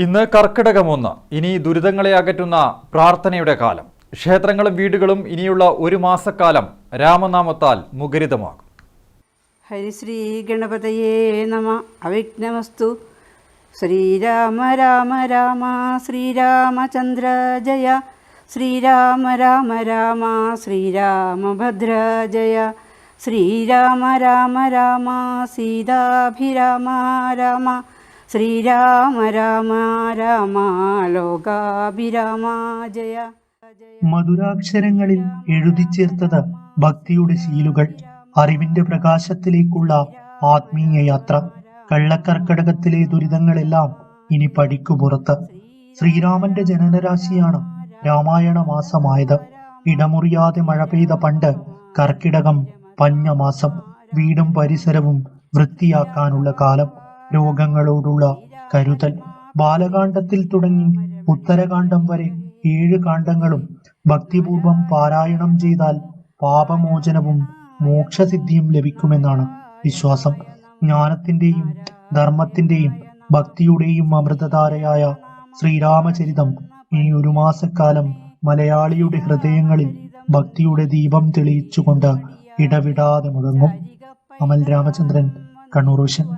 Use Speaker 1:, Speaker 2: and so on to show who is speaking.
Speaker 1: ഇന്ന് കർക്കിടകം 1. ഇനി ദുരിതങ്ങളെ അകറ്റുന്ന പ്രാർത്ഥനയുടെ കാലം. ക്ഷേത്രങ്ങളും വീടുകളും ഇനിയുള്ള ഒരു മാസക്കാലം രാമനാമത്താൽ മുഖരിതമാകും.
Speaker 2: ഹരിശ്രീ ഗണപതയേ നമ. അവിഘ്നമസ്തു. ശ്രീരാമ രാമ രാമ ശ്രീരാമചന്ദ്ര ജയ. ശ്രീരാമ രാമ രാമ ശ്രീരാമഭദ്ര ജയ. ശ്രീരാമ രാമ രാമ സീതാഭിരാമ രാമ. ശ്രീരാമ രാമ രാമ ലോകാഭിരാമ ജയ.
Speaker 3: മധുരാക്ഷരങ്ങളിൽ എഴുതിച്ചേർത്തത് ഭക്തിയുടെ ശീലുകൾ. അറിവിന്റെ പ്രകാശത്തിലേക്കുള്ള ആത്മീയ യാത്ര. കള്ളക്കർക്കടകത്തിലെ ദുരിതങ്ങളെല്ലാം ഇനി പടിക്കുപുറത്ത്. ശ്രീരാമന്റെ ജനനരാശിയാണ് രാമായണ മാസമായത്. ഇടമുറിയാതെ മഴ പെയ്ത പണ്ട് കർക്കിടകം പഞ്ഞമാസം. വീടും പരിസരവും വൃത്തിയാക്കാനുള്ള കാലം. രോഗങ്ങളോടുള്ള കരുതൽ. ബാലകാണ്ഡത്തിൽ തുടങ്ങി ഉത്തരകാണ്ഡം വരെ 7 കാണ്ഡങ്ങളും ഭക്തിപൂർവം പാരായണം ചെയ്താൽ പാപമോചനവും മോക്ഷസിദ്ധിയും ലഭിക്കുമെന്നാണ് വിശ്വാസം. ജ്ഞാനത്തിന്റെയും ധർമ്മത്തിന്റെയും ഭക്തിയുടെയും അമൃതധാരയായ ശ്രീരാമചരിതം ഈ ഒരു മാസക്കാലം മലയാളിയുടെ ഹൃദയങ്ങളിൽ ഭക്തിയുടെ ദീപം തെളിയിച്ചുകൊണ്ട് ഇടവിടാതെ മുഴങ്ങും. അമൽ രാമചന്ദ്രൻ, കണ്ണൂർ വിഷൻ.